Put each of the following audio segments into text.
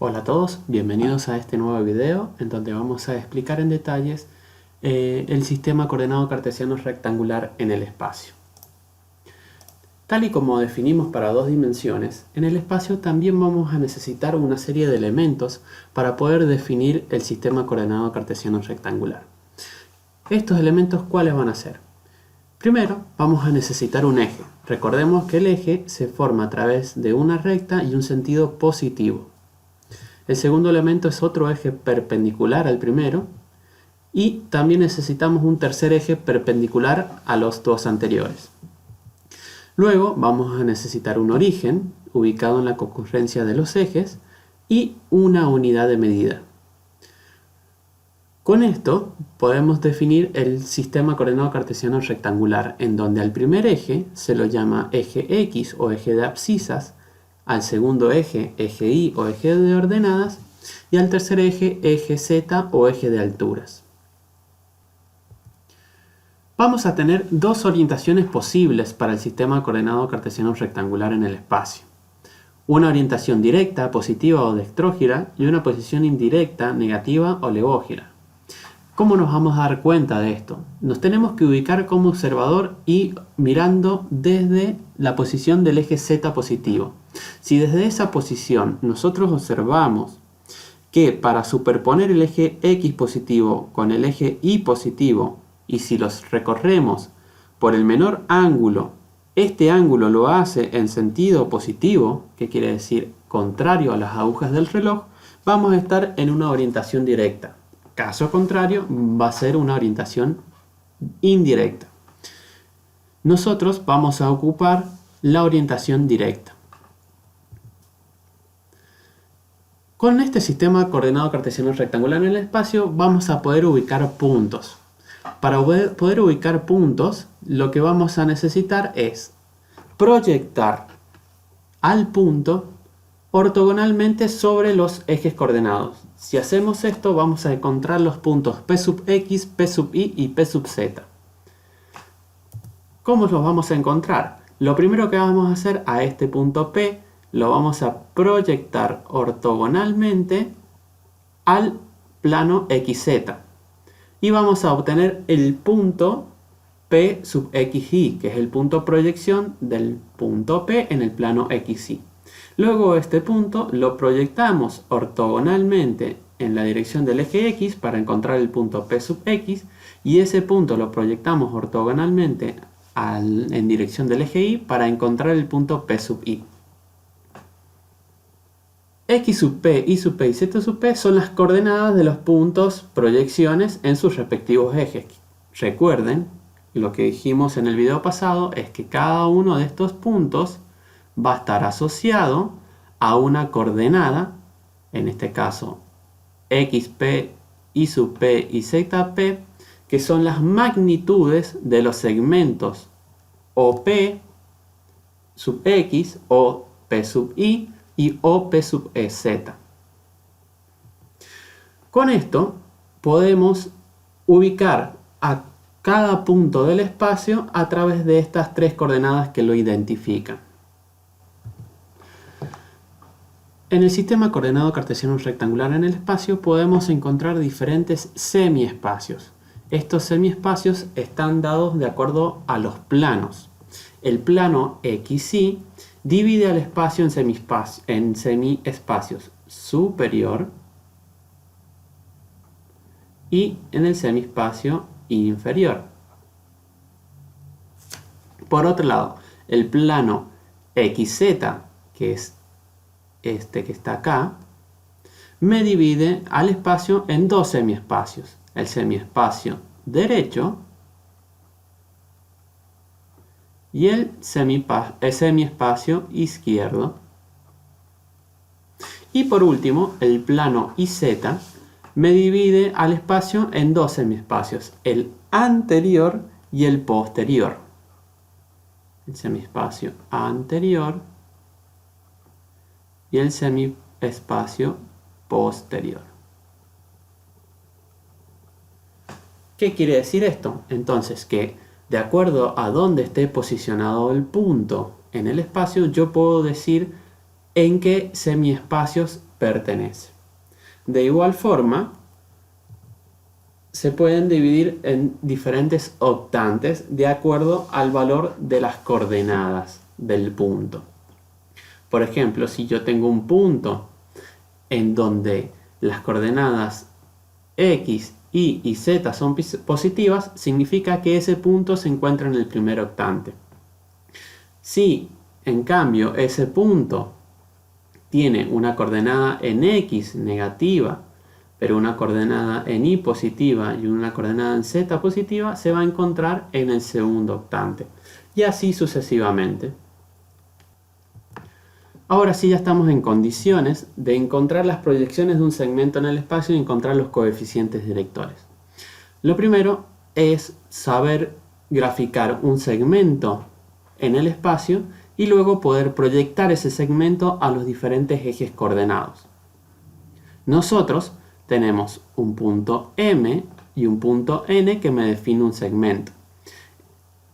Hola a todos, bienvenidos a este nuevo video en donde vamos a explicar en detalles el sistema coordenado cartesiano rectangular en el espacio. Tal y como definimos para dos dimensiones, en el espacio también vamos a necesitar una serie de elementos para poder definir el sistema coordenado cartesiano rectangular. ¿Estos elementos cuáles van a ser? Primero, vamos a necesitar un eje. Recordemos que el eje se forma a través de una recta y un sentido positivo. El segundo elemento es otro eje perpendicular al primero y también necesitamos un tercer eje perpendicular a los dos anteriores. Luego vamos a necesitar un origen ubicado en la concurrencia de los ejes y una unidad de medida. Con esto podemos definir el sistema coordenado cartesiano rectangular, en donde al primer eje se lo llama eje X o eje de abscisas, al segundo eje, eje Y o eje de ordenadas, y al tercer eje, eje Z o eje de alturas. Vamos a tener dos orientaciones posibles para el sistema coordenado cartesiano rectangular en el espacio. Una orientación directa, positiva o dextrógira, y una posición indirecta, negativa o legógira. ¿Cómo nos vamos a dar cuenta de esto? Nos tenemos que ubicar como observador y mirando desde la posición del eje Z positivo. Si desde esa posición nosotros observamos que para superponer el eje X positivo con el eje Y positivo, y si los recorremos por el menor ángulo, este ángulo lo hace en sentido positivo, que quiere decir contrario a las agujas del reloj, vamos a estar en una orientación directa. Caso contrario, va a ser una orientación indirecta. Nosotros vamos a ocupar la orientación directa. Con este sistema coordenado cartesiano rectangular en el espacio vamos a poder ubicar puntos. Para poder ubicar puntos, lo que vamos a necesitar es proyectar al punto ortogonalmente sobre los ejes coordenados. Si hacemos esto, vamos a encontrar los puntos P sub X, P sub Y y P sub Z. ¿Cómo los vamos a encontrar? Lo primero que vamos a hacer a este punto P, lo vamos a proyectar ortogonalmente al plano XZ. Y vamos a obtener el punto P sub XY, que es el punto proyección del punto P en el plano XY. Luego este punto lo proyectamos ortogonalmente en la dirección del eje X para encontrar el punto P sub X, y ese punto lo proyectamos ortogonalmente en dirección del eje Y para encontrar el punto P sub Y. X sub P, Y sub P y Z sub P son las coordenadas de los puntos proyecciones en sus respectivos ejes. Recuerden, lo que dijimos en el video pasado es que cada uno de estos puntos va a estar asociado a una coordenada, en este caso XP, Y sub P y ZP, que son las magnitudes de los segmentos OP sub X o P sub Y y OP sub Z. Con esto podemos ubicar a cada punto del espacio a través de estas tres coordenadas que lo identifican. En el sistema coordenado cartesiano rectangular en el espacio podemos encontrar diferentes semiespacios. Estos semiespacios están dados de acuerdo a los planos. El plano XY divide al espacio en semiespacios superior y en el semiespacio inferior. Por otro lado, el plano XZ, que es este que está acá, me divide al espacio en dos semiespacios. El semiespacio derecho y el semiespacio izquierdo. Y por último, el plano IZ me divide al espacio en dos semiespacios, el anterior y el posterior. El semiespacio anterior y el semiespacio posterior. ¿Qué quiere decir esto? Entonces que de acuerdo a dónde esté posicionado el punto en el espacio, yo puedo decir en qué semiespacios pertenece. De igual forma, se pueden dividir en diferentes octantes de acuerdo al valor de las coordenadas del punto. Por ejemplo, si yo tengo un punto en donde las coordenadas X, Y y Z son positivas, significa que ese punto se encuentra en el primer octante. Si, en cambio, ese punto tiene una coordenada en X negativa, pero una coordenada en Y positiva y una coordenada en Z positiva, se va a encontrar en el segundo octante. Y así sucesivamente. Ahora sí ya estamos en condiciones de encontrar las proyecciones de un segmento en el espacio y encontrar los coeficientes directores. Lo primero es saber graficar un segmento en el espacio y luego poder proyectar ese segmento a los diferentes ejes coordenados. Nosotros tenemos un punto M y un punto N que me define un segmento.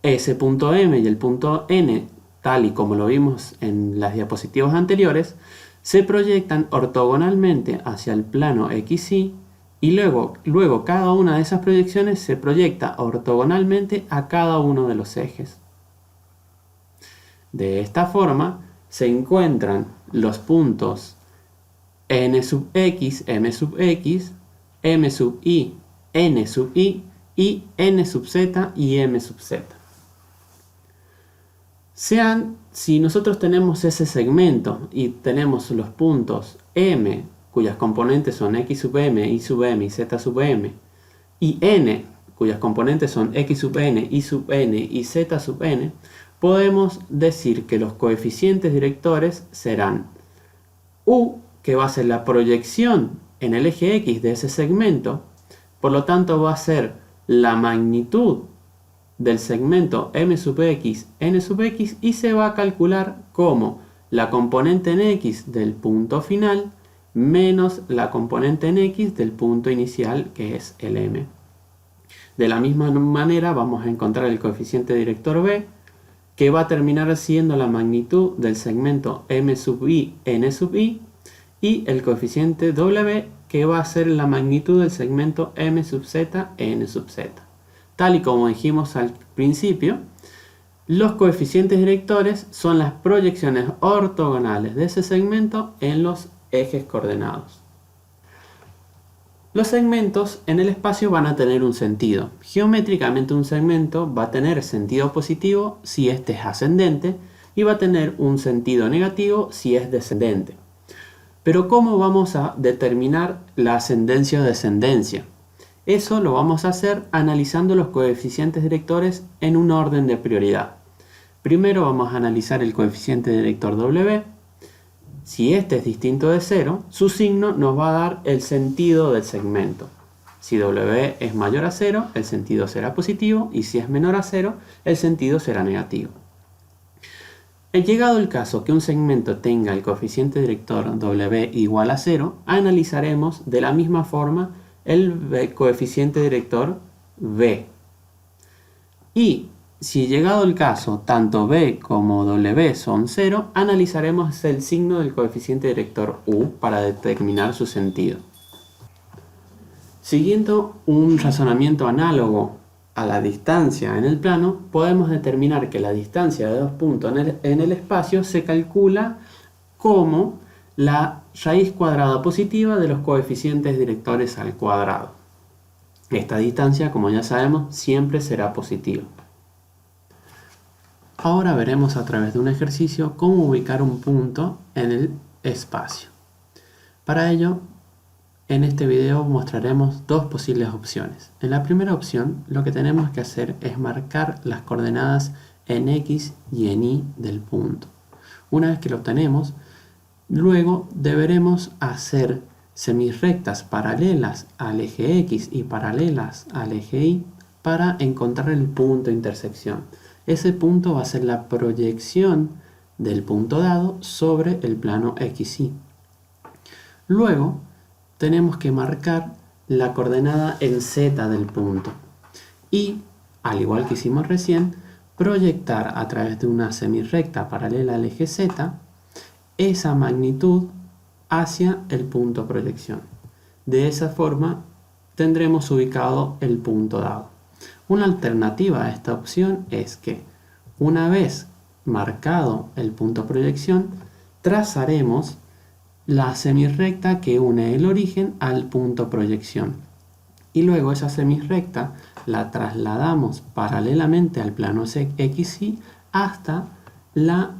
Ese punto M y el punto N, tal y como lo vimos en las diapositivas anteriores, se proyectan ortogonalmente hacia el plano XY y luego cada una de esas proyecciones se proyecta ortogonalmente a cada uno de los ejes. De esta forma se encuentran los puntos N sub X, M sub X, M sub Y, N sub Y y N sub Z y M sub Z. Si nosotros tenemos ese segmento y tenemos los puntos M, cuyas componentes son X sub M, Y sub M y Z sub M, y N, cuyas componentes son X sub N, Y sub N y Z sub N, podemos decir que los coeficientes directores serán U, que va a ser la proyección en el eje X de ese segmento, por lo tanto va a ser la magnitud del segmento M sub X, N sub X, y se va a calcular como la componente en X del punto final menos la componente en X del punto inicial, que es el M. De la misma manera vamos a encontrar el coeficiente director B, que va a terminar siendo la magnitud del segmento M sub Y, N sub Y, y el coeficiente W, que va a ser la magnitud del segmento M sub Z, N sub Z. Tal y como dijimos al principio, los coeficientes directores son las proyecciones ortogonales de ese segmento en los ejes coordenados. Los segmentos en el espacio van a tener un sentido. Geométricamente un segmento va a tener sentido positivo si este es ascendente y va a tener un sentido negativo si es descendente. Pero ¿cómo vamos a determinar la ascendencia o descendencia? Eso lo vamos a hacer analizando los coeficientes directores en un orden de prioridad. Primero vamos a analizar el coeficiente director W. Si este es distinto de 0, su signo nos va a dar el sentido del segmento. Si W es mayor a 0, el sentido será positivo, y si es menor a 0, el sentido será negativo. Llegado el caso que un segmento tenga el coeficiente director W igual a 0, analizaremos de la misma forma el coeficiente director B. Y si llegado el caso tanto B como W son 0, analizaremos el signo del coeficiente director U para determinar su sentido. Siguiendo un razonamiento análogo a la distancia en el plano, podemos determinar que la distancia de dos puntos en el espacio se calcula como la raíz cuadrada positiva de los coeficientes directores al cuadrado. Esta distancia, como ya sabemos, siempre será positiva. Ahora veremos a través de un ejercicio cómo ubicar un punto en el espacio. Para ello, en este video mostraremos dos posibles opciones. En la primera opción, lo que tenemos que hacer es marcar las coordenadas en X y en Y del punto. Una vez que lo tenemos, luego deberemos hacer semirrectas paralelas al eje X y paralelas al eje Y para encontrar el punto de intersección. Ese punto va a ser la proyección del punto dado sobre el plano XY. Luego tenemos que marcar la coordenada en Z del punto y, al igual que hicimos recién, proyectar a través de una semirrecta paralela al eje Z esa magnitud hacia el punto proyección. De esa forma tendremos ubicado el punto dado. Una alternativa a esta opción es que una vez marcado el punto proyección, trazaremos la semirrecta que une el origen al punto proyección. Y luego esa semirrecta la trasladamos paralelamente al plano XY hasta la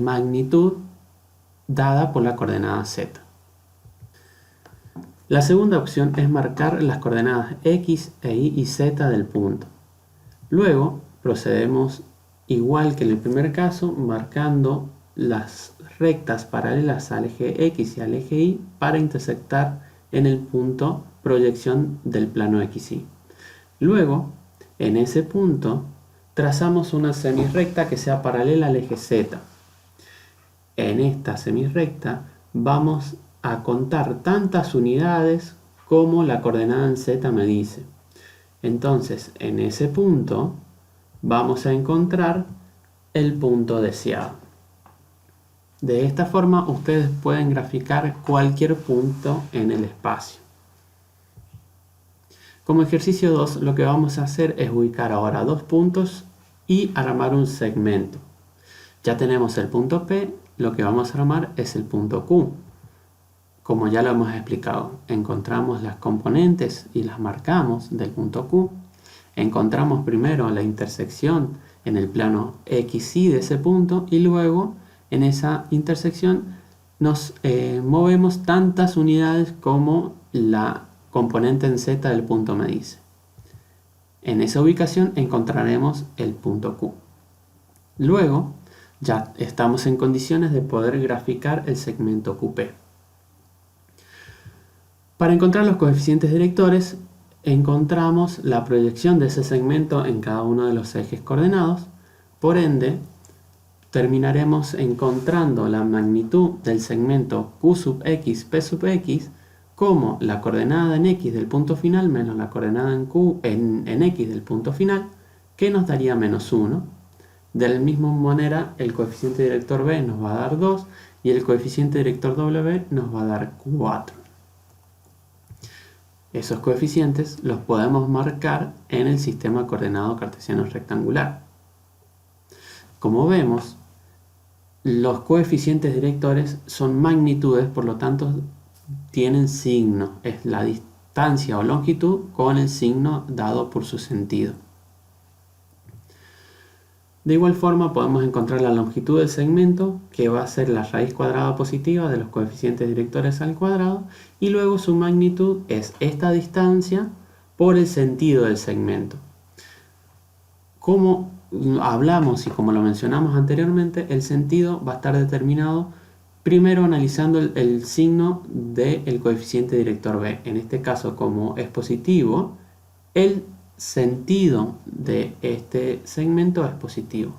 magnitud dada por la coordenada Z. La segunda opción es marcar las coordenadas X, Y y Z del punto. Luego procedemos igual que en el primer caso, marcando las rectas paralelas al eje X y al eje Y para intersectar en el punto proyección del plano XY. Luego, en ese punto, trazamos una semirrecta que sea paralela al eje Z. En esta semirrecta vamos a contar tantas unidades como la coordenada en Z me dice. Entonces, en ese punto vamos a encontrar el punto deseado. De esta forma ustedes pueden graficar cualquier punto en el espacio. Como ejercicio 2, lo que vamos a hacer es ubicar ahora dos puntos y armar un segmento. Ya tenemos el punto P, lo que vamos a armar es el punto Q. Como ya lo hemos explicado, encontramos las componentes y las marcamos del punto Q. Encontramos primero la intersección en el plano XY de ese punto y luego en esa intersección nos movemos tantas unidades como la componente en Z del punto me dice. En esa ubicación encontraremos el punto Q. Luego ya estamos en condiciones de poder graficar el segmento QP. Para encontrar los coeficientes directores, encontramos la proyección de ese segmento en cada uno de los ejes coordenados. Por ende, terminaremos encontrando la magnitud del segmento Q sub X, P sub X, como la coordenada en X del punto final menos la coordenada en X del punto final, que nos daría menos 1. De la misma manera, el coeficiente director B nos va a dar 2 y el coeficiente director W nos va a dar 4. Esos coeficientes los podemos marcar en el sistema coordenado cartesiano rectangular. Como vemos, los coeficientes directores son magnitudes, por lo tanto tienen signo. Es la distancia o longitud con el signo dado por su sentido. De igual forma podemos encontrar la longitud del segmento, que va a ser la raíz cuadrada positiva de los coeficientes directores al cuadrado, y luego su magnitud es esta distancia por el sentido del segmento. Como hablamos y como lo mencionamos anteriormente, el sentido va a estar determinado primero analizando el signo del coeficiente director B. En este caso, como es positivo, el sentido de este segmento es positivo.